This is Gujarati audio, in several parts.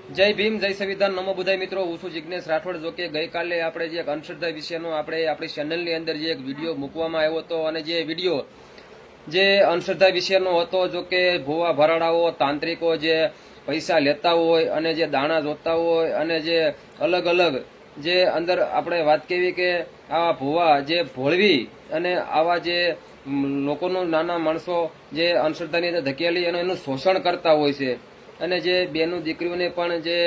જય ભીમ, જય સંવિધાન, નમો બુધાય મિત્રો. હું છું જિજ્ઞેશ રાઠોડ. જો કે ગઈકાલે આપણે જે એક અંધશ્રદ્ધા વિશેનો આપણે આપણી ચેનલની અંદર જે એક વિડીયો મૂકવામાં આવ્યો હતો અને જે વિડીયો જે અંધશ્રદ્ધા વિશેનો હતો, જો કે ભુવા ભરાડાઓ તાંત્રિકો જે પૈસા લેતા હોય અને જે દાણા જોતા હોય અને જે અલગ અલગ જે અંદર આપણે વાત કેવી કે આવા ભુવા જે ભોળવી અને આવા જે લોકોનું નાના માણસો જે અંધશ્રદ્ધાની અંદર ધકેલી અને એનું શોષણ કરતા હોય છે અને જે બેનું દીકરીઓને પણ જે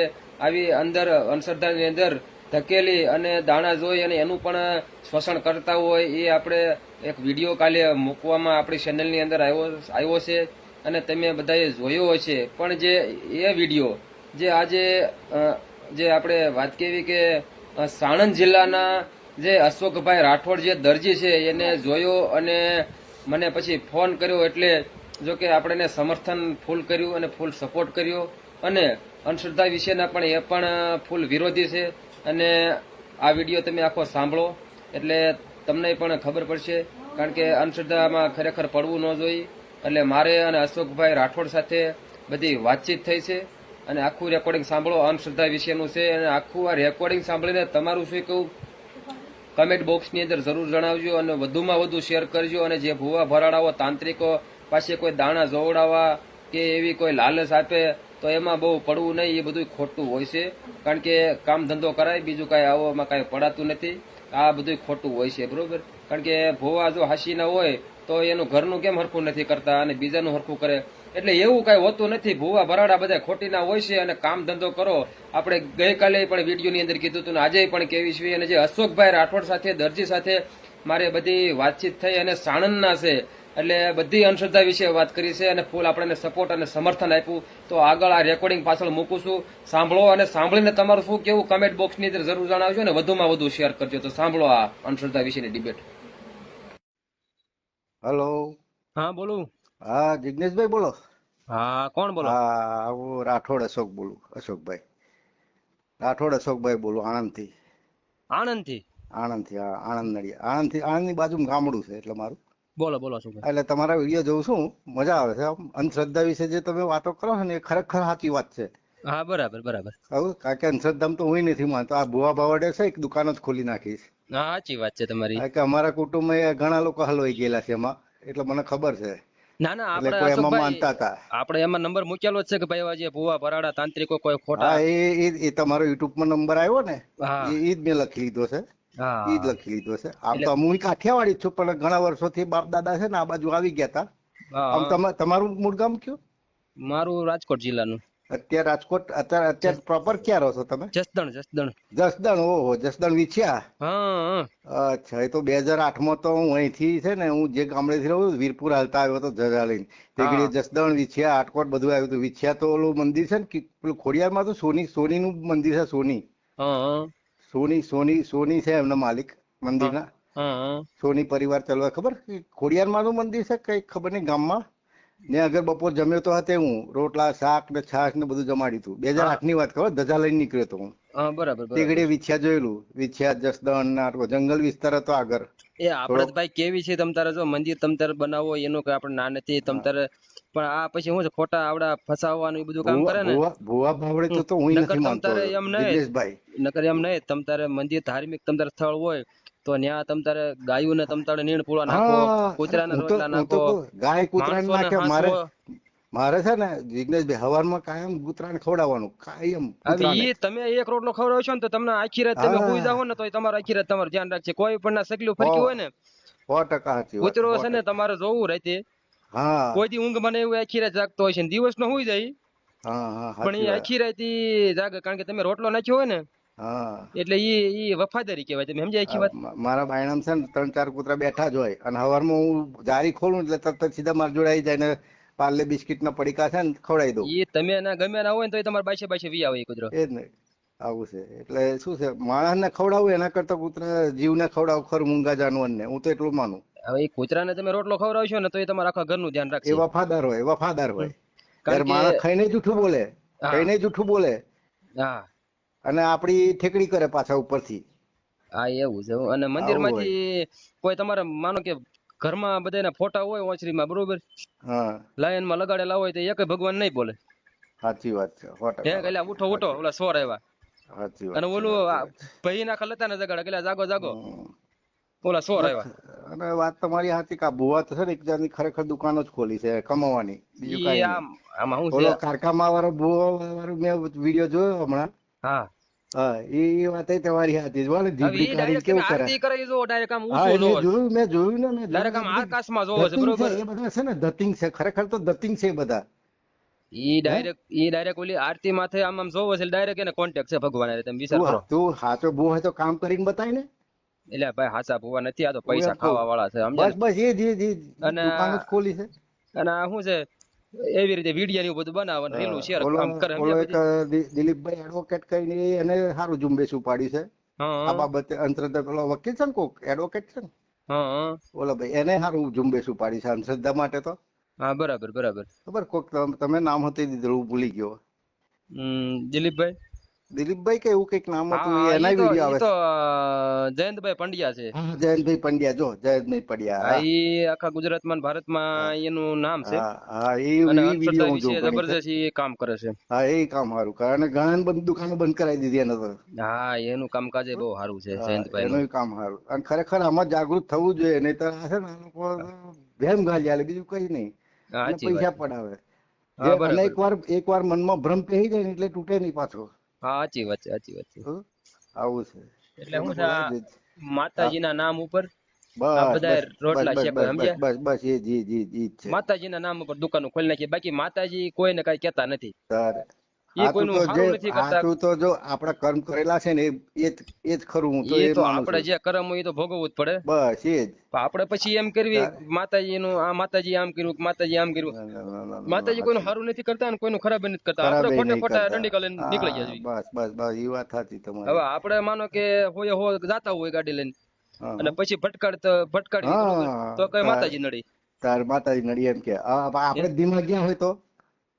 આવી અંદર અંધશ્રદ્ધાની અંદર ધકેલી અને દાણા જોઈ અને એનું પણ શોષણ કરતા હોય એ આપણે એક વિડીયો કાલે મૂકવામાં આપણી ચેનલની અંદર આવ્યો છે અને તમે બધાએ જોયો હશે. પણ જે એ વિડીયો જે આજે જે આપણે વાત કેવી કે સાણંદ જિલ્લાના જે અશોકભાઈ રાઠોડ જે દરજી છે એને જોયો અને મને પછી ફોન કર્યો, એટલે જો કે આપણે એને સમર્થન ફૂલ કર્યું અને ફૂલ સપોર્ટ કર્યો અને અંધશ્રદ્ધા વિશેના પણ એ પણ ફૂલ વિરોધી છે. અને આ વિડીયો તમે આખો સાંભળો એટલે તમને પણ ખબર પડશે, કારણ કે અંધશ્રદ્ધામાં ખરેખર પડવું ન જોઈએ. એટલે મારે અને અશોકભાઈ રાઠોડ સાથે બધી વાતચીત થઈ છે અને આખું રેકોર્ડિંગ સાંભળો. અંધશ્રદ્ધા વિશેનું છે અને આખું આ રેકોર્ડિંગ સાંભળીને તમારું શું કહું કમેન્ટ બોક્સની અંદર જરૂર જણાવજો અને વધુમાં વધુ શેર કરજો. અને જે ભુવા ભરાડાઓ તાંત્રિકો પાસે કોઈ દાણા જોવડાવવા કે એવી કોઈ લાલચ આપે તો એમાં બહુ પડવું નહીં, એ બધું ખોટું હોય છે. કારણ કે કામ ધંધો કરાય, બીજું કાંઈ આવામાં કાંઈ પડાતું નથી. આ બધું ખોટું હોય છે, બરોબર. કારણ કે ભુવા જો હાસી ના હોય તો એનું ઘરનું કેમ હરખું નથી કરતા અને બીજાનું હરખું કરે, એટલે એવું કાંઈ હોતું નથી. ભુવા ભરાડા બધા ખોટીના હોય છે અને કામ ધંધો કરો. આપણે ગઈકાલે પણ વિડીયોની અંદર કીધું હતું ને આજે પણ કેવી છે. અને જે અશોકભાઈ રાઠોડ સાથે દરજી સાથે મારે બધી વાતચીત થઈ અને સાણંદના છે એટલે બધી અંધશ્રદ્ધા વિશે વાત કરી છે અને ફૂલ આપણને સપોર્ટ અને સમર્થન આપ્યું. તો આગળ આ રેકોર્ડિંગ પાછળ મૂકું છું, સાંભળો અને સાંભળીને તમારું શું કેવું કમેન્ટ બોક્સની અંદર જરૂર જણાવજો અને વધુમાં વધુ શેર કરજો. તો સાંભળો આ અંધશ્રદ્ધા વિશેની ડિબેટ. હલો. હા બોલું. હા, જિગ્નેશભાઈ બોલો. હા કોણ બોલો? હા, હું રાઠોડ અશોક બોલું. રાઠોડ અશોકભાઈ બોલું, આણંદથી. આણંદથી? આણંદથી, હા, આણંદ નડિયાદ. આણંદની બાજુમાં ગામડું છે એટલે મારું. બોલો બોલો શું? એટલે તમારા વિડીયો જોઉં છું, મજા આવે છે. આમ અંધશ્રદ્ધા વિશે જે તમે વાતો કરો છો ને એ ખરેખર સાચી વાત છે. હા બરાબર બરાબર. કહું કારણ કે અંધશ્રદ્ધામાં તો હું નથી માનતો. આ ભુવા ભાવડે છે એક દુકાન જ ખોલી નાખીશ. હા સાચી વાત છે તમારી. કારણ કે અમારા કુટુંબમાં ઘણા લોકો હલવાઈ ગયેલા છે એમાં, એટલે મને ખબર છે. ના ના, એટલે આપણે કોઈ એમાં અશોકભાઈ માનતા હતા. આપણે એમાં નંબર મૂકેલો જ છે કે ભાઈ જે ભુવા ભરાડા તાંત્રિકો કોઈ ખોટા. હા, એ તમારો યુટ્યુબમાં નંબર આવ્યો ને, હા એ જ મેં લખી લીધો છે. એ જ હા લખી લીધો છે. આમ એટલે તો હું કાઠિયાવાડી જ છું, પણ ઘણા વર્ષોથી બાપ દાદા છે ને આ બાજુ આવી ગયા હતા. આમ હા તમારું મૂળ ગામ કયું? મારું રાજકોટ જિલ્લાનું. અત્યારે રાજકોટ, અત્યારે પ્રોપર ક્યાં રહો છો તમે? જસદણ જસદણ. જસદણ. ઓહો, જસદણ વિછ્યા. હા અચ્છા, એ તો 2008માં તો હું અહીંથી છે ને, હું જે ગામડેથી રહું છું, વીરપુર હાલતા આવ્યો હતો જજા લઈને. તે ઘડી હા જસદણ, વિછ્યા, આટકોટ બધું આવ્યું હતું. વિછ્યા તો ઓલું મંદિર છે ને પેલું ખોડિયારમાં તો સોનીનું મંદિર છે. હા સોની છે એમના માલિક હા મંદિરના. હા સોની પરિવાર ચલવા ખબર ખોડિયારમાં નું મંદિર છે કઈ ખબર નહીં ગામમાં. ને અગર બપોર જમ્યો તો hatte હું રોટલા શાક ને છાશ ને બધું જમાડ્યું હતું. 2008 ની વાત ખબર, ધજા લઈને નીકળ્યો હતો હું. હા બરાબર તે બરાબર. ઘડીએ વિછ્યા જોયેલું. વિછ્યા, જસદણ, નાટકો, જંગલ વિસ્તાર હતો આગળ એ આપણે તો થોડોક. ભાઈ કેવી છે તમ તારે જો મંદિર તમ તારે બનાવો એનું કઈ આપણે ના નથી તમ હા, તારે, પણ આ પછી શું છે ખોટા આવડા ફસાવવાનું એ બધું કામ ભુવા કરે ને. ભુવા ભુવા ભાવડે તો હું નકર નથી તમ માનતો તારે એમ નહીં, જિગ્નેશભાઈ. નકર એમ નહીં તમ તારે મંદિર ધાર્મિક તમ તારે સ્થળ હોય તો ત્યાં તમ તારે ગાયું ને તમ તારે નીણ પૂળા નાખો, હા, અરે કૂતરાને હું રોટલા તો નાખો, કહું, ગાય કૂતરાને માણસો ને નાખે. હાંસવો. મારે છે ને જિગ્નેશભાઈ હવારમાં કાયમ કૂતરાને ખવડાવવાનું, કાયમ હવે કૂતરાને. ઈ તમે એક રોટલો ખવડાવશો ને તો તમને આખી રાત તમે હુઈ જાઓ હા, ને તો તમારે આખી રાત તમારું ધ્યાન રાખશે. કોઈ પણ ના સગલું સો ફરક્યું હોય ને 100% સાચી વાત, કૂતરો સો છે ને ટકા તમારે જોવું રહેતી. હા કોઈ દી ઊંઘ મને એવું આખી રાત જાગતો હોય છે ને દિવસ નો હુઈ જાય, હા હા, પણ સાચી એ વાત. આખી રાત ઈ જાગે કારણ કે તમે રોટલો નાખ્યો હોય ને, હા, એટલે ઈ વફાદારી કહેવાય. તમે સમજ્યા આખી વાત? મારા બાયણામાં છે ને 3-4 કૂતરા બેઠા જ હોય અને હવારમાં હું જારી ખોલું એટલે તરત જ સીધા માર જોડે આવી જાય ને પાર્લે બિસ્કિટ ના પડીકા છે ને ખવડાવી દઉં. ઈ તમે ના ગમે ના હોય ને તો તમારે બાસે બાસે વી આવે ઈ કૂતરો. એ જ ને, આવું છે. એટલે શું છે, માણસને ખવડાવવું એના કરતા કૂતરા જીવને ખવડાવું ખરું, મૂંગા જાનવરને. હું તો એટલું માનું. હવે એ કૂતરાને તમે રોટલો ખવડાવશો ને તો એ તમારા આખા ઘરનું ધ્યાન એ રાખશે. વફાદાર હોય, વફાદાર હમ. હોય. કારણ યાર કે માણસ ખાઈને જૂઠું બોલે, હા ખાઈને જૂઠું બોલે હા અને આપડી ઠેકડી કરે પાછા ઉપરથી. હા એવું છે. અને મંદિર આવું હોય. માંથી કોઈ તમારે માનો કે ઘરમાં બધાના ફોટા હોય ઓસરીમાં, બરોબર, હા લાઈનમાં લગાડેલા હોય તો એક ભગવાન નહીં બોલે. સાચી વાત છે 100% હે એટલે ઉઠો ઉઠો ઓલા સોર આવ્યા સાચી અને વાત છે ઓલું સાચી વાત છે. ભાઈ ના ખલતા ને જગાડે એટલે જાગો જાગો હમ. ઓલા સોર આવ્યા. અને વાત તમારી સાચી કે આ ભુવા તો છે ને એક જાતની ખરેખર દુકાનો જ ખોલી છે કમાવાની, બીજું ઈ કઈ નહીં. આમાં શું છે. ઓલો કારખામાં વાળો ભુવા વાળો મેં વિડીયો જોયો હમણાં. હા હા એ વાત તમારી સાચી બોલે, હવે ઢીબડી ઈ કાઢીને ડાયરેક્ટ તમે કેવું કરે. આરતી કરે જો ડાયરેક્ટ આમ હા ઊંચું એ જોવો મેં જોયું ને ડાયરેક્ટ આમ આકાશમાં જોવો છે ધતિંગ છે બરોબર. એ બધા છે ને, ધતિંગ છે ખરેખર તો ધતિંગ છે એ બધા. ઈ ડાયરેક્ટ ઓલી આરતી માથે આમ આમ જોવો છે ડાયરેક્ટ એને કોન્ટેક્ટ છે ભગવાન હારે, તમે વિચાર કરો. તું સાચો ભૂ હોય તો કામ કરીને બતાય ને. એટલે ભાઈ હાચા ભુવા નથી, આ તો હું પૈસા એમ કહું ખાવા વાળા છે સમજ્યા બસ ને. બસ એ અને દુકાન જ ખોલી છે. અને આ શું છે એવી રીતે વિડીયો ને એવું બધું બનાવે અને રીલું શેર ઓલો આમ કરે ઓલો સમજ્યા એક પછી. દિલીપભાઈ એડવોકેટ કહીને એને સારું ઝુંબેશ ઉપાડી છે આ હા બાબતે. અંધશ્રદ્ધા પેલો વકીલ છે ને કોક એડવોકેટ છે ને હા ઓલો ભાઈ, એને સારું ઝુંબેશ ઉપાડી છે અંધશ્રદ્ધા માટે. તો હા બરાબર બરાબર. ખબર કોક તમે નામ હતું દીધું, હું ભૂલી ગયો. દિલીપભાઈ. દિલીપભાઈ કે એવું કઈક નામ હતું, હા એના ઈ વિડીયો આવે તો છે. જયંતભાઈ પંડ્યા છે. હા જયંતભાઈ પંડ્યા, જો જયંતભાઈ પંડ્યા. હા હા ઈ આખા ગુજરાતમાં ને હા ભારતમાં એનું નામ છે. હા હા એ અને વિડીયો અંધશ્રદ્ધા હું વિશે જોઉં ઘણી છે. જબરજસ્ત ઈ કામ કરે છે. હા એ કામ સારું કરે અને ઘણા બધી દુકાનો બંધ કરાવી દીધી એને તો. હા એનું કામકાજ બહુ સારું છે હા જયંતભાઈ નું. એનું કામ સારું, અને ખરેખર આમાં જાગૃત થવું જોઈએ, નહીં તો આ છે ને આ લોકો ભેમ ગાલી આલે, બીજું કઈ નહીં. હા અને સાચી વાત પૈસા છે. પડાવે જે, હા અને બરાબર. એકવાર મનમાં ભ્રમ પહેરી જાય ને એટલે તૂટે નહીં પાછો. હા સાચી વાત છે સાચી વાત છે. હં? આવું છે એટલે એટલે શું છે બોલાય આ દે. હા માતાજીના નામ ઉપર આ બસ બધા બસ બસ રોટલા બસ શેકો બસ બસ સમજ્યા. બસ બસ એ જી જી જી જ છે. માતાજીના નામ ઉપર દુકાનો ખોલી નાખી, બાકી માતાજી કોઈને કઈ કેતા નથી. તારે એ હાચું કોઈનું તો જે, સારું નથી કરતા. હાચું તો જો આપણા કર્મ કરેલા છે ને એ જ ખરું, હું તો એ એ તો માનું આપણે છું. જે કરમ હોય એ તો ભોગવવું જ પડે. બસ એ જ. પણ આપણે પછી એમ કરવી તારે માતાજીનું આ માતાજી આમ કર્યું માતાજી આમ કર્યું. ના ના ના ના ના માતાજી કોઈનું સાચી સારું નથી કરતા અને કોઈનું ખરાબ નથી કરતા, ખરાબ આપણે એ ખોટે નહીં ખોટા કરતા. દંડી લઈને નીકળી હા જવી. બસ બસ બસ એ વાત સાચી હવે તમારી. આપણે માનો કે હોય જાતા હોય ગાડી લઈને હા અને હા પછી ભટકાડી બરોબર તો હા કઈ માતાજી નડી. તાર માતાજી નડી એમ કે હે? આપણે દિમાગ ગયા હોય તો.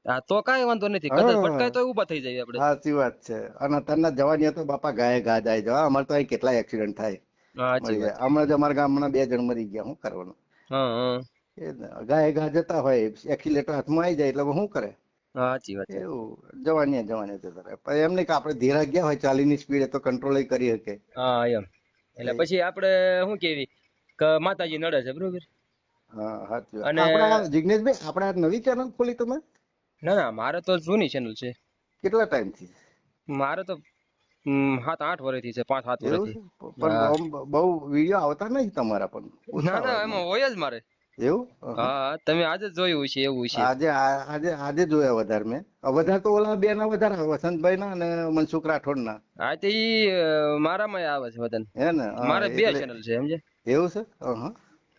હા તો કઈ વાંધો નથી, કદાચ ભટકાય હા તો ઉભા થઈ જાય આપણે. સાચી વાત છે. અને અત્યારના જવાની તો બાપા ગાય ઘા જાય છે. અમારે તો અહીં કેટલા એક્સિડન્ટ થાય, હા સાચી મરી વાત જાય. છે. હમણાં જ અમારા ગામના 2 જણ મરી ગયા, શું કરવાનું. હા હા એ જ ને, ગાય ઘા જતા હોય, એક્સિલેટર હાથમાં આવી જાય એટલે શું કરે. હા સાચી વાત છે. એવું જવાની જતા રહે. પણ એમ નહીં કે આપણે ધીરા ગયા હોય 40ની સ્પીડે તો કંટ્રોલ કરી શકે. હા એમ એટલે પછી આપણે શું કેવી કે માતાજી નડે છે બરોબર. હા સાચી વાત. અને આપણા જિગ્નેશભાઈ, આપણે આ નવી ચેનલ ખોલી તમે? ના ના મારે તો જૂની ચેનલ છે. કેટલા ટાઈમથી? મારે તો 7-8 વર્ષથી છે, 5-7 એવું વર્ષથી. છે? હા પણ બહુ વિડીયો આવતા નહીં તમારા, પણ ના ઓછા ના આવે મને. એમાં હોય જ મારે. એવું? હા તમે આજે જ જોયું છે એવું છે. આજે જોયા વધારે મેં. વધારે તો ઓલા બે ના વધારે આવે, વસંતભાઈ ના અને મનસુખ રાઠોડ ના. હા તો ઈ મારામાં આવે છે વતન. હે ને? હા મારે 2 એટલે ચેનલ છે સમજે. એવું છે.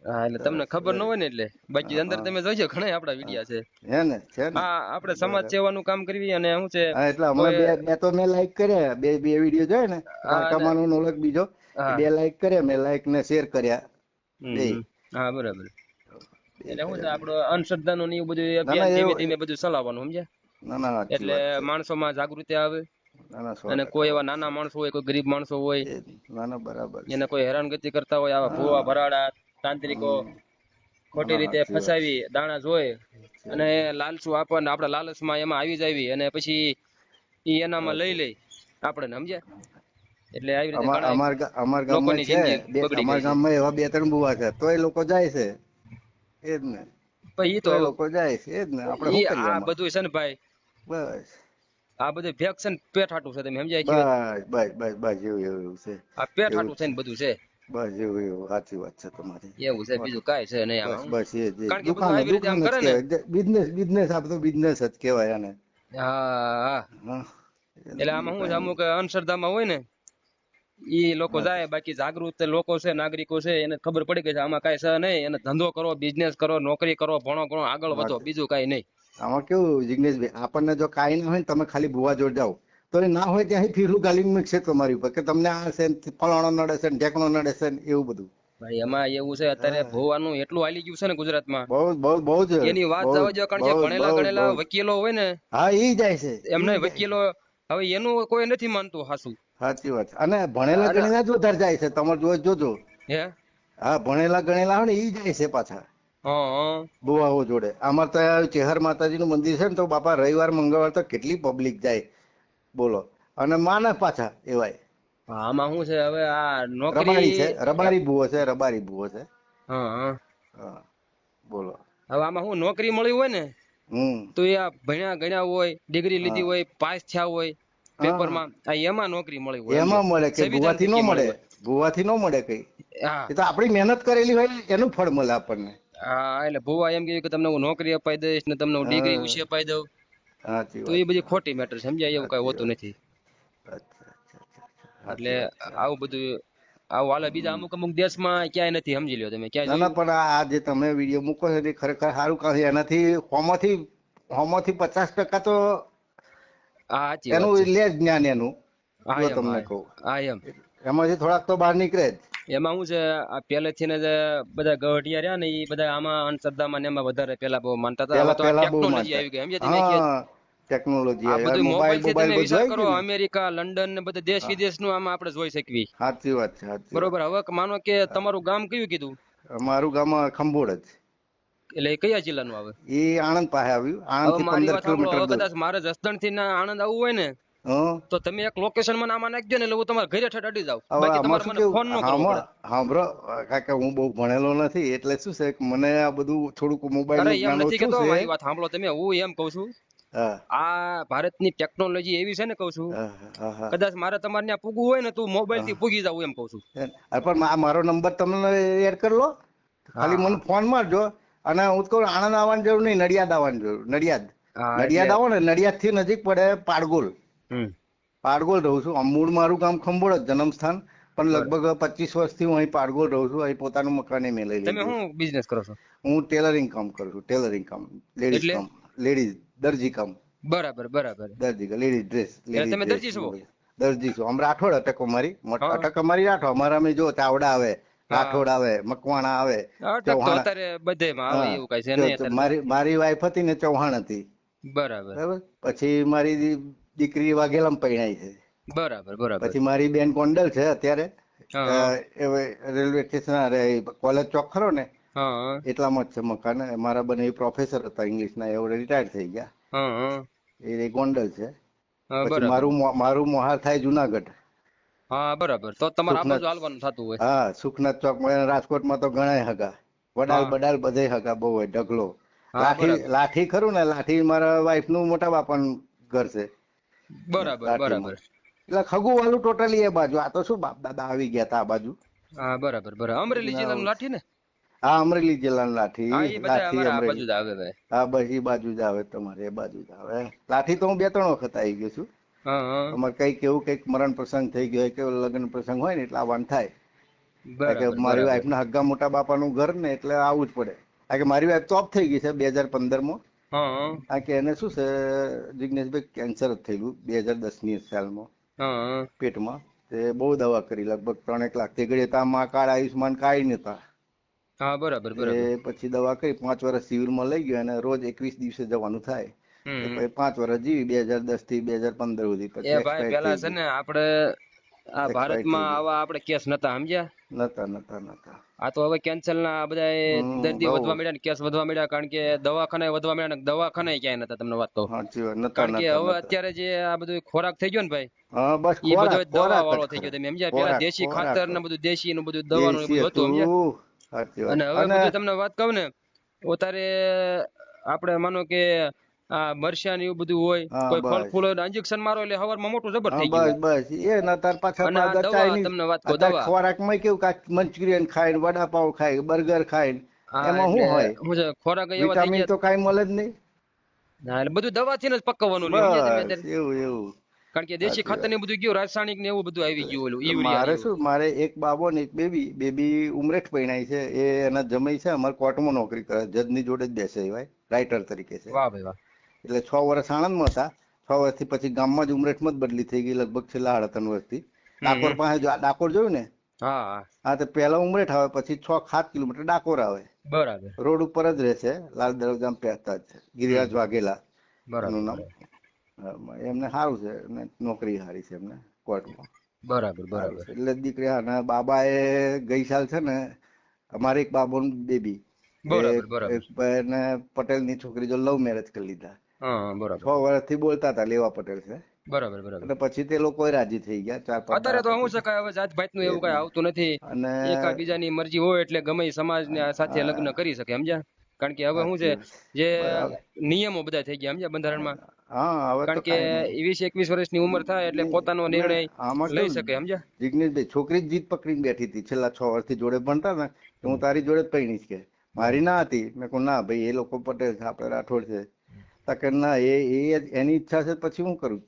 હા એટલે તમને સરસ ખબર ન હોય ને એટલે બાકી અંદર તમે જોઈજો ઘણા આપડા વિડિયા છે. હે ને? છે ને? હા આપણે સમાજ બરાબર. સેવાનું કામ કરવી અને શું છે હા એટલે હમણાં કોઈ બે તો મેં લાઈક કર્યા, બે વિડીયો જોયા ને, અને કારકામાનો ને ઓલો બીજો, એ હા 2 લાઈક કર્યા મેં, લાઈક ને શેર કર્યા બે. હા બરાબર. બે એટલે શું છે કર્યા મેં. આપણો અંધશ્રદ્ધાનું ને એવું બધું ના ના અભિયાન ધીમે એવું ધીમે બધું ચલાવવાનું સમજ્યા. ના ના સાચી એટલે વાત છે. માણસોમાં જાગૃતિ આવે ના ના અને 100% કોઈ એવા વાત છે. નાના માણસો હોય, કોઈ ગરીબ માણસો હોય, ના ના બરાબર એને છે. કોઈ હેરાનગતિ કરતા હોય, આવા ભૂવા હા ભરાડા તાંત્રિકો ના ખોટી ના રીતે સાચી વાત ફસાવી દાણા જોઈ છે. અને લાલચું આપણને આપણા લાલચમાં એમાં આવી જાવી અને પછી ઈ એનામાં લઈ લે આપણને સમજ્યા. એટલે આવી રીતે ઘણા અમાર ગામમાં લોકોની છે, જિંદગી બગડી ગઈ અમારા છે. ગામમાં એવા 2-3 બુવા છે, તો એ લોકો જાય છે. એ જ ને, પણ ઈ તો એ લોકો જાય છે. એ જ ને, આપણે ઈ શું કરીએ આ એમાં. બધું છે ને ભાઈ, બસ આ બધું ફેક છે ને પેટ હાટું છે, તમે સમજાય કે બસ બસ બસ બસ એવું છે. આ પેટ એવું હાટું જ છે છે. ને બધું છે. બસ એવું સાચી વાત છે તમારી. એવું છે, બીજું કાંઈ છે નહીં બસ આમાં. બસ એ જ કારણ કે બધું દુકાન આવી રીતે આમ દુકાન જ કરે ને. કહેવાય. બિઝનેસ આ બધું બિઝનેસ જ કહેવાય આને. હા હા હા એટલે બીજું આમાં શું છે કઈ અમુક નહીં. અંધશ્રદ્ધામાં હોય ને ઈ લોકો હા જાય, બાકી જાગૃત લોકો છે, નાગરિકો છે, એને ખબર પડી ગઈ છે આમાં કાંઈ છે નહીં, એને ધંધો કરો, બિઝનેસ કરો, નોકરી કરો, ભણો ગણો, આગળ વધો, બીજું કાંઈ નહીં. આમાં કેવું જિગ્નેશભાઈ, આપણને જો કાંઈ ના હોય ને, તમે ખાલી ભુવા જોડ જાઓ તો એ ના હોય ત્યાંથી ફીરલું ગાલી મૂકશે તમારી ઉપર કે તમને આ છે ને ફલાણો નડે છે ને ઢેકણો નડે છે ને એવું બધું. ભાઈ એમાં એવું છે અત્યારે હા ભોવાનું એટલું હાલી ગયું છે ને ગુજરાતમાં, બહુ બહુ બહુ જ એની વાત બહુ જવા દો. કારણ બહુ કે બહુ ભણેલા ગણેલા બહુ વકીલો હોય ને હા ઈ જાય છે, એમને ઈ જાય છે. વકીલો હવે એનું કોઈ નથી માનતું હાસું. સાચી વાત છે. અને ભણેલા ગણેલા જ વધારે જાય છે, તમારે જોજો. હે હા ભણેલા ગણેલા હોય ને ઈ જાય છે પાછા. હા બુવાઓ જોડે. અમારે તો ચેહર માતાજીનું મંદિર છે ને તો બાપા રવિવાર મંગળવાર તો કેટલી પબ્લિક જાય બોલો. અને માને પાછા એવાય. આમાં શું છે હવે આ રબારી છે, નોકરી. રબારી ભૂવો છે, રબારી ભૂવો છે. હા હા બોલો. હવે આમાં શું નોકરી મળી હોય ને હમ તો એ આ ભણ્યા ગણ્યા હોય, ડિગ્રી લીધી હા હોય, પાસ થયા હોય હા પેપરમાં, આ એમાં નોકરી મળી હોય સમજો. એમાં મળે કે સંવિધાન ભૂવાથી ન થકી મળી મળે, હોય. ભૂવાથી ન મળે કઈ. હા એ તો આપણી મહેનત કરેલી હોય એનું ફળ મળે આપણને. હા એટલે ભુવા એમ કહ્યું કે તમને હું નોકરી અપાઈ દઈશ ને તમને હું ડિગ્રી હા ઉછી અપાઈ દઉં, સાચી તો વાત એ છે, બધી ખોટી મેટર સમજાય, એવું કઈ સાચી હોતું વાત. નથી. અચ્છા અચ્છા અચ્છા એટલે સાચી વાત છે. આવું બધું આવું હાલે બીજા હમ. અમુક અમુક દેશમાં ક્યાંય નથી, સમજી લ્યો તમે ક્યાંય ના ના જોયું. પણ આ જે તમે વિડીયો મૂકો છો એ ખરેખર સારું કામ છે. એનાથી હોમાંથી 50% તો હા સાચી વાત એનું છે. લે જ જ્ઞાન એનું. હા જો એમ તમને હા કહું હા એમ એમાંથી થોડાક તો બહાર નીકળે જ. એમાં શું છે આ પહેલેથી ને જે બધા ગઢિયા રહ્યા ને એ બધા આમાં અંધશ્રદ્ધામાં ને એમાં વધારે પેલા બહુ માનતા હતા. હવે પેલા તો આ પેલા બહુ ટેકનોલોજી માનતા. આવી ગઈ સમજ્યા તમે કે હા ટેકનોલોજી આ બધું મોબાઈલ મોબાઈલ થી મોબાઈલ તમે બધું વિચાર આવી કરો, ગયું ને. અમેરિકા, લંડન ને બધા દેશ હા વિદેશ નું આમાં આપણે જોઈ શકીએ. સાચી વાત છે, સાચી વાત. બરોબર. હવે માનો કે તમારું ગામ કયું કીધું, અમારું ગામ ખંભોળ જ. એટલે એ કયા જિલ્લાનું આવે? એ આણંદ પાસે આવ્યું. આણંદ હવે થી મારી 15 વાત સાંભળો, કિલોમીટર હવે દૂર. કદાચ મારે જસદણ થી ના આણંદ આવવું હોય ને હં તો તમે એક લોકેશન મને આમાં નાખજો ને એટલે હું તમારા ઘરે ઠેઠ અડી જાઉં, હવે બાકી આમાં તમારે શું મને કેવું ફોન ન કરવો પડે. સાંભળો કારણ કે હું બહુ ભણેલો નથી એટલે શું છે કે મને આ બધું થોડુંક મોબાઈલ અરે નું એમ જ્ઞાન નથી ઓછું કેતો, છે. મારી વાત સાંભળો તમે, હું એમ કઉ છું હા આ ભારતની ટેકનોલોજી એવી છે ને કઉ છું, હા હા હા. કદાચ મારે તમારે ત્યાં પૂગવું હોય ને તું મોબાઈલ થી હા. પૂગી જાવ એમ કઉ છું. પણ મારો નંબર તમને એડ કરી લો. ખાલી મને હા ફોન મારજો. અને હું તો કહું આણંદ આવવાની જરૂર નહીં, નડિયાદ આવવાની જરૂર. નડિયાદ હા એટલે નડિયાદ આવો ને, નડિયાદ થી નજીક પડે પાડગોલ. હમ પાડગોલ રહું છું. મૂળ મારું ગામ ખંભોળ જ જન્મ સ્થાન. પણ બરાબર. લગભગ 25 વર્ષથી હું અહીં પાડગોલ રહું છું. અહીં પોતાનું મકાન મેં લઈ તમે લીધું. શું બિઝનેસ કરો છો? હું ટેલરિંગ કામ કરું છું. ટેલરિંગ કામ, લેડીઝ એટલે કામ, લેડીઝ દરજી કામ. બરાબર બરાબર. દરજી લેડીઝ ડ્રેસ, એટલે લેડીઝ તમે ડ્રેસ દરજી છો? દરજી છું. આમ રાઠોડ અટક અમારી, હા અટક અમારી રાઠોડ. અમારા અમે જો ચાવડા આવે, હા રાઠોડ આવે, મકવાણા આવે, અટક તો ચૌહાણ. અત્યારે બધેમાં આવે હા એવું કઈ છે નહીં અત્યારે તો. મારી વાઈફ હતી ને ચૌહાણ હતી. બરાબર બરાબર. પછી મારી દીકરી વાઘેલામાં પરણાઈ છે. બરાબર બરાબર. પછી મારી બેન ગોંડલ છે અત્યારે. હા રેલવે સ્ટેશન કોલેજ ચોક ખરો ને હા એટલામાં જ છે મકાન. મારા બંને પ્રોફેસર હતા ઇંગ્લિશના, એ રિટાયર થઈ ગયા. હા એ ગોંડલ છે. હા પછી બરાબર. મારું મોહાર થાય જુનાગઢ. હા બરાબર, તો તમારે આ બાજુ સુખનાથ. હાલવાનું થતું હોય. હા સુખનાથ ચોકમાં. રાજકોટમાં તો ઘણાય હગા. વડાલ હા બડાલ બધે હગા બહુ હોય. ઢગલો હા બરાબર લાઠી ખરું ને, લાઠી મારા વાઈફ નું મોટા બાપાનું ઘર છે બરાબર લાઠીમાં. બરાબર. એટલે ખગું વાળું ટોટલી એ બાજુ. આ તો શું બાપ દાદા આવી ગયા તા આ બાજુ. હા બરાબર બરાબર. અમરેલી જિલ્લાનું લાઠી ને? હા અમરેલી જિલ્લાનું લાઠી. હા એ બધા લાઠી અમારા આ બાજુ અમરેલી. જ આવે ભાઈ. હા બસ એ બાજુ જ આવે તમારે, એ બાજુ જ આવે. લાઠી તો હું 2-3 વખત આવી ગયો છું. હા હા અમારે કઈક મરણ પ્રસંગ થઈ ગયો હોય કે લગ્ન પ્રસંગ હોય ને એટલે આવવાનું થાય. કારણ કે બરાબર મારી બરાબર. વાઈફના હગ્ગા મોટા બાપાનું ઘર ને એટલે આવવું જ પડે. કારણ કે મારી વાઈફ તો ઓફ થઈ ગઈ છે 2015માં. હા કારણ કે એને શું છે જિગ્નેશભાઈ, કેન્સર જ થયેલું 2010ની સાલમાં હા પેટમાં. તે બહુ દવા કરી, લગભગ 3-1 લાખ થી ઘડીએ તા માં કાર્ડ આયુષ્યમાન કાંઈ નતા. હા બરાબર એ બરાબર. પછી દવા કરી 5 વર્ષ સિવિલમાં લઈ ગયો અને રોજ 21 દિવસે જવાનું થાય. એ હમ પછી 5 વર્ષ જીવી 2010 થી 2015 સુધી. એ પછી ભાઈ એક્સપાયર પેલા થઈ છે ગઈ. ને આપડે આ એક્સપાયર થઈ ભારતમાં ગઈ. આવા આપડે કેસ નતા સમજ્યા. નતા. આ તો હવે કેન્સર ના બધા દર્દી બહુ વધવા મળ્યા ને કેસ વધવા મળ્યા, કારણ કે દવાખાના વધવા મળ્યા ને દવાખાના ક્યાંય નતા. તમને વાત કહું, સાચી વાત. કારણ કે હવે નતા. અત્યારે જે આ બધું ખોરાક થઈ ગયો ને ભાઈ, હા બસ એ બધો દવા ખોરાક જ વાળો થઈ ગયો. ખરા. તમે સમજ્યા, પેલા ખોરાક દેશી ખોરાક ખાતર ને બધું દેશી નું બધું દવાનું એ દેશી બધું હતું સમજ્યા. હતું. સાચી વાત. અને હવે અને બધું તમને વાત કહું ને, અત્યારે આપણે માનો કે આ મરચાં ને એવું બધું હોય, હા કોઈ ફળ બસ. ફૂલ હોય, ઇન્જેક્શન મારો એટલે હવારમાં મોટું જબર હા થઈ ગયું બસ હોય. બસ એ ને અત્યારે અને આ પાછા દવા ચાઇનીઝ. તમને વાત કહું, અત્યારે દવા ખોરાકમાં કેવું કાંઈક મંચુરિયન ખાય, વડાપાવ ખાય, બર્ગર ખાય. હા એમાં એટલે શું હોય? શું છે ખોરાક એવા થઈ વિટામિન ગયા. તો કાંઈ મળે જ નહીં. હા એટલે બધું દવાથી જ પકવવાનું લ્યો સમજ્યા તમે બસ અત્યારે. એવું. કારણ કે દેશી સાચી ખાતર વાત. ને બધું ગયું, રાસાયણિક ને એવું બધું આવી ગયું, ઓલું યુરિયા ને મારે એવું. શું, મારે એક બાબો ને એક બેબી ઉમરેઠ પરણાઈ છે. એ એના જમાઈ છે અમારે કોર્ટમાં નોકરી કરે, જજની જોડે જ બેસે એવાય, રાઇટર તરીકે છે. વાહ ભાઈ વાહ. એટલે 6 વર્ષ આણંદમાં હતા. 6 વર્ષથી પછી ગામમાં જ ઉમરેઠમાં જ બદલી થઈ ગઈ, લગભગ છેલ્લા 3.5 વર્ષથી. ડાકોર હમ પાસે ડાકોર જોયું ને? હા હા હા તો પહેલા ઉમરેઠ આવે, પછી 6-7 કિલોમીટર ડાકોર આવે. બરાબર. રોડ ઉપર જ રહેશે, લાલ દરવાજામાં પહેરતા જ. ગિરિરાજ હમ વાઘેલા બરાબર એનું નામ. બરાબર એમને સારું છે, એમને નોકરી સારી છે એમને કોર્ટમાં. બરાબર સારું બરાબર. છે એટલે દીકરી. અને બાબા એ ગઈ સાલ છે ને, અમારે એક બાબોનું બેબી બરાબર બરાબર. એક ભાઈને પટેલની છોકરી જો લવ મેરેજ કરી લીધા. હા બરાબર 6 વર્ષથી બોલતા હતા લેવા પટેલ છે, બરાબર બરાબર. અને પછી તે લોકો રાજી થઈ ગયા 4-5 અત્યારે તો દાડા શું છે પછી. કે હવે જાત ભાત નું એવું કઈ આવતું નથી. અને એકાબીજાની મરજી હોય એટલે ગમે ઈ સમાજ સાથે લગ્ન કરી શકે સમજ્યા. કારણ કે હવે શું છે જે બરાબર. નિયમો બધા થઈ ગયા સમજ્યા બંધારણમાં. હા હવે તો કારણ કે કાંઈ નહીં. 20-21 વર્ષની ઉંમર થાય એટલે પોતાનો અને નિર્ણય આમાં લઈ કેવું, શકે સમજ્યા. જિગ્નેશભાઈ છોકરી જ જીદ પકડીને બેઠી હતી છેલ્લા 6 વર્ષથી જોડે ભણતા ને કે હું તારી જોડે જ પૈણીશ કે. મારી ના હતી. મેં કહું ના ભાઈ એ લોકો પટેલ છે આપણે રાઠોડ છે. તા કે ના એની ઈચ્છા છે પછી હું કરું.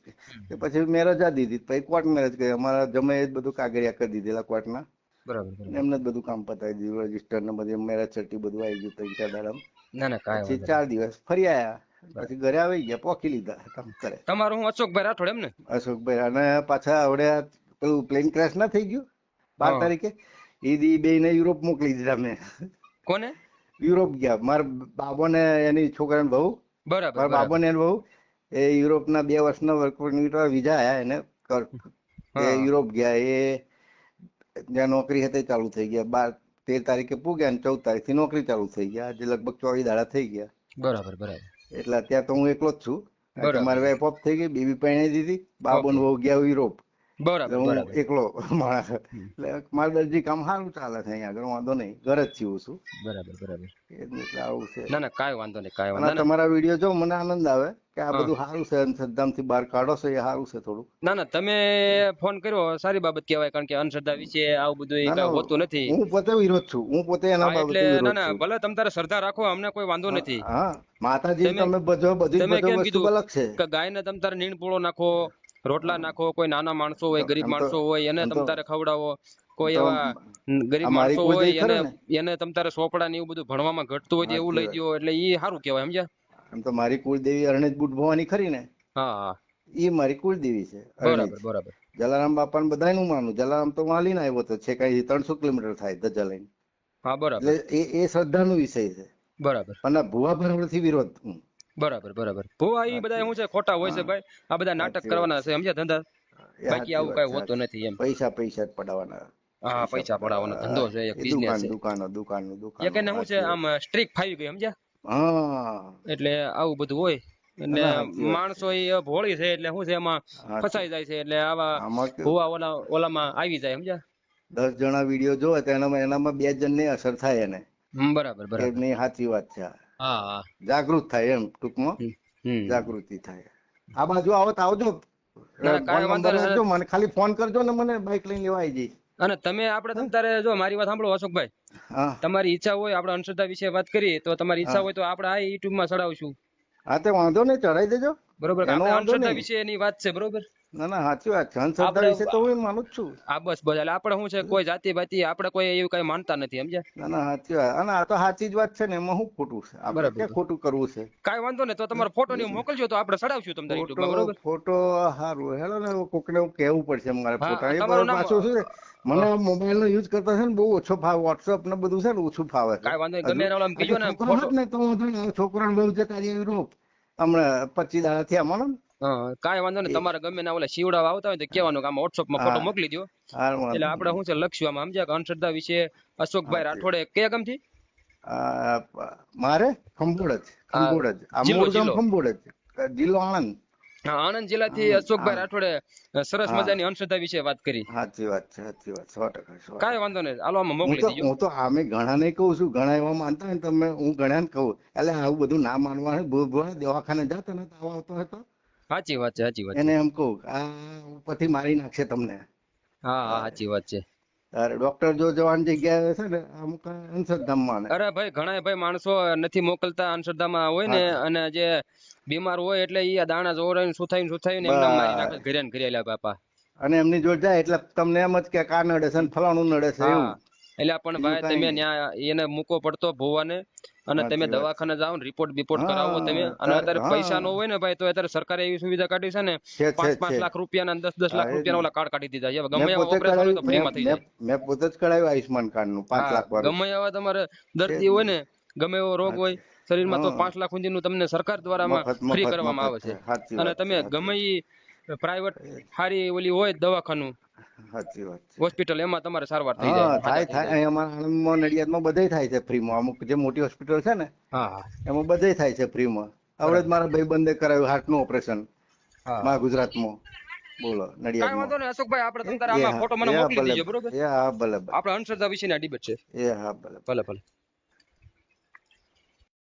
કે પછી મેં રજા દીધી પછી કોર્ટ મેરેજ કરી. અમારા જમાઈએ જ બધું કાગળિયા કરી દીધેલા કોર્ટના. બરાબર બરાબર. એમને જ બધું કામ પતાવી દીધું, રજીસ્ટર ને બધી મેરેજ સર્ટી બધું આવી ગયું 3-4 દાડામાં. ના ના કાંઈ પછી વાંધો 4 દિવસ ફરી આયા, પછી ઘરે આવી ગયા, પોકી લીધા કામ કરે. નહીં. તમારું હું અશોકભાઈ રાઠોડ એમ ને? અશોકભાઈ અને પાછા આવડે પેલું પ્લેન ક્રેશ ના થઈ ગયું 12 હા. તારીખે, એ દી બેયને યુરોપ મોકલી દીધા મેં. કોને? યુરોપ ગયા. મારા બાબોને એની છોકરાને બહુ, બરાબર મારા બરાબર. બાબોને એને બહુ, એ યુરોપના 2 વર્ષના વર્ક પરમિટ વિઝા આયા એને એ હા. યુરોપ ગયા. એ જ્યાં નોકરી હતી ચાલુ થઈ ગયા. 13 તારીખે પૂગ્યા અને 14 તારીખથી નોકરી ચાલુ થઈ ગયા. આજે લગભગ 24 દાડા થઈ ગયા. બરાબર બરાબર. એટલે અત્યારે તો હું એકલો જ છું. કારણ કે બરાબર. મારી વાઈફ ઓફ થઈ ગઈ, બેબી પરણાઈ દીધી, બાબો ને વહુ ગયા યુરોપ. બરાબર એટલે હું બરાબર. એકલો માણસ. એટલે મારું દરજી કામ સારું ચાલે છે અહીંયા આગળ, વાંધો નહીં. ઘર જ જીવું છું. બરાબર બરાબર. એટલે આવું છે. ના ના કાંઈ વાંધો નહીં કાંઈ અને વાંધો નહીં. તમારા વિડીયો જો મને આનંદ આવે કે આ હા. બધું સારું છે, અંધશ્રદ્ધામાંથી બહાર કાઢો છો એ સારું છે થોડું. ના ના તમે ફોન કર્યો સારી બાબત કહેવાય. કારણ કે અંધશ્રદ્ધા વિશે આવું બધું ના કઈ ના હોતું નથી. હું પોતે વિરોધ છું. હું પોતે એના હા એટલે બાબતે ના વિરોધ ના છું. ભલે તમ તારે શ્રદ્ધા રાખો, અમને કોઈ વાંધો નથી. હા માતાજી તમે તમે બધો બધી તમે બધો કેમ વસ્તુ કીધું અલગ છે. કે ગાયને તમ તારે નીણ પૂળો નાખો, રોટલા નાખો, કોઈ નાના માણસો હોય, ગરીબ એમ તો માણસો હોય એને એમ તમ તો તારે ખવડાવો, કોઈ તો એવા ગરીબ આ મારી માણસો કુળદેવી હોય ખરે ને, એને તમ તારે સોપડા ને એવું બધું ભણવામાં ઘટતું હોય તો એવું લઈ સાચી દ્યો એટલે ઈ સારું કહેવાય સમજ્યા. એમ તો મારી કુળદેવી અરણેજ બુટ ભવાની ખરી ને, હા હા એ મારી કુળદેવી છે અરણેજ. બરાબર બરાબર. જલારામ બાપાને બધાયનું માનું. જલારામ તો હું હાલીને આવ્યો હતો, છે કઈ 300 કિલોમીટર થાય ધજા લઈને. હા બરાબર એટલે એ શ્રદ્ધાનો વિષય છે. બરાબર પણ આ ભુવા ભરવડથી વિરોધ હું. બરાબર બરાબર. ભુવા ઈ બધા શું છે ખોટા હોય છે ભાઈ. આ બધા નાટક સાચી કરવાના વાત છે સમજ્યા ધંધા. એ બાકી સાચી આવું વાત કઈ છે. હોતું નથી એમ. પૈસા પૈસા જ પડાવવાના. હા પૈસા પડાવવાનો ધંધો છે, એક એ બિઝનેસ છે. દુકાનો એક એને શું છે આમ સ્ટ્રીક ફાવી ગઈ સમજ્યા. હા એટલે આવું બધું હોય. અને ના, સાચી વાત માણસો એ ભોળી છે એટલે શું છે એમાં ફસાઈ જાય છે. એટલે આવા આમાં કેવું, ભુવા ઓલામાં આવી જાય સમજ્યા. 10 જણા વિડીયો જોવે તો એનામાં 2 જણને અસર થાય એને બરાબર કે બરાબર. નહીં સાચી વાત છે. હા હા. જાગૃત થાય એમ ટૂંકમાં, હમ. જાગૃતિ થાય. આ બાજુ આવો તો આવજો. ના ના ફોન કાંઈ વાંધો નંબર નહીં. આપજો મને, ખાલી ફોન કરજો ને મને બાઇક લઈને લેવા આવી જઈશ. અને તમે આપણે તમ તારે જો મારી વાત સાંભળો અશોકભાઈ, હા તમારી ઈચ્છા હોય આપણે અંધશ્રદ્ધા વિશે વાત કરીએ તો તમારી ઈચ્છા હા હોય તો આપણે આ YouTube માં ચડાવશું. હા તે વાંધો નહીં, ચડાવી દેજો. બરોબર કે એનો આપણે વાંધો અંધશ્રદ્ધા નહીં. વિશે એની વાત છે બરોબર. ના ના સાચી વાત છે. અંધશ્રદ્ધા આપણે વિશે તો હું માનું જ છું. આ બસ બસ એટલે આપણે શું છે કોઈ જાતિ બાતિ આપણે કોઈ એવું કઈ માનતા નથી સમજ્યા. ના ના સાચી વાત. અને આ તો સાચી જ વાત છે ને, એમાં શું ખોટું છે? આપણે બરાબર. ક્યાં ખોટું કરવું છે? કાંઈ વાંધો નહીં તો તમારો ફોટો ને મોકલજો તો આપણે ચડાવશું તમને YouTube ફોટો માં બરોબર. ફોટો સારું હેલો ને, કોકને એવું કહેવું પડશે મારે હા, ફોટા. એ તમારું નામ પાછું શું છે, મને મોબાઈલ નો યુઝ કરતા છે ને બહુ ઓછો ફાવે. WhatsApp ને બધું છે ને ઓછું ફાવે છે. કાંઈ વાંધો નહીં ગમે એના ઓલામાં હજુ કીજો ને છોકરો ફોટો. હોત ને તો વાંધો નહીં. છોકરાને બહુ જતા રહ્યા યુરોપ હમણાં 25 દાડા થયા મને. હા કાંઈ વાંધો નહીં. તમારે ગમે ના ઓલા શિવડાવા આવતા હોય તો કહેવાનું કે આમાં WhatsApp માં ફોટો હા. મોકલી દો. હા વાંધો એટલે આપણે નહીં. શું છે લખ્યું આમાં સમજ્યા કે અંધશ્રદ્ધા વિશે અશોકભાઈ રાઠોડે કયા ગામથી? મારે ખંભોળ જ, આ ખંભોળ જ. આ જિલ્લો, મૂળ ગામ જિલ્લો. ખંભોળ જ, જિલ્લો આણંદ. હા આણંદ જિલ્લાથી અશોકભાઈ રાઠોડે સરસ હા. મજાની અંધશ્રદ્ધા વિશે વાત કરી. સાચી વાત છે, સાચી વાત. 100%, 100%. કાંઈ વાંધો નહીં હાલો આમાં હું મોકલી તો દેજો. હું તો આમે ઘણા ને કહું છું, ઘણા એવા માનતા હોય ને તમે, હું ઘણા ને કહું એટલે આવું બધું ના માનવાનું. દવાખાને જાતો ને તાવ આવતો હતો સાચી વાત છે સાચી વાત છે. એને એમ કહું આ પછી મારી નાખશે તમને. હા હા સાચી વાત છે. તારે ડોક્ટર જો જવાની જગ્યાએ છે ને અમુક અંધશ્રદ્ધામાં માને. અરે ભાઈ ઘણા ભાઈ માણસો નથી મોકલતા અંધશ્રદ્ધામાં હોય ને, અને જે બીમાર હોય એટલે ઈ દાણા જોરાઈને સુથાઈને એમને મારી નાખે ઘરે ને ઘરે લ્યા બાપા. અને એમની જોડે જાય એટલે તમને એમ જ કે આ નડે છે ને ફલાણું નડે છે એવું. હા એટલે પણ ભાઈ બીજું તમે કાંઈ ન્યા એને મૂકો પડતો ભોવાને, અને સાચી તમે વાત. દવાખાને જાઓ ને રિપોર્ટ બિપોર્ટ હા, કરાવો તમે. અને અત્યારે હા. પૈસા નો હોય ને ભાઈ તો અત્યારે સરકારે એવી સુવિધા કાઢી છે ને, છે, 5-5 છે. લાખ રૂપિયા 10-10 લાખ હા, એ જ રૂપિયા ને. ઓલા કાર્ડ કાઢી દીધા છે. હવે મેં ગમે એવા પોતે ઓપરેશન હોય તો ફ્રીમાં થઈ જાય. મેં પોતે જ કઢાવ્યું આયુષ્માન કાર્ડ નું 5 લાખ વાળું. ગમે એવા તમારે દર્દી હોય ને, ગમે એવો રોગ હોય શરીરમાં તો હા. 5 લાખ સુધીનું તમને સરકાર દ્વારા ફ્રી કરવામાં આવે છે. સાચી અને વાત તમે છે, ગમે ઈ પ્રાઇવેટ સારી ઓલી હોય દવાખાનું સાચી વાત છે. હોસ્પિટલ એમાં તમારે સારવાર થઈ હા જાય. થાય અહીં અમારા આણંદમાં નડિયાદમાં બધે થાય છે ફ્રીમાં. અમુક જે મોટી હોસ્પિટલ છે ને હા હા એમાં બધે થાય છે ફ્રીમાં. આવડે જ મારા ભાઈબંધે કરાવ્યું હાર્ટનું ઓપરેશન હા. ગુજરાતમાં. બોલો કાંઈ નડિયાદમાં. વાંધો નહીં અશોકભાઈ, આપણે તમ તારે એ આમાં હા ફોટો મને મોકલી ભલે દીજો, બરોબર? એ હા ભલે ભલે આપણે અંધશ્રદ્ધા વિશેની આ ડિબેટ છે. એ હા ભલે. ભલે ભલે.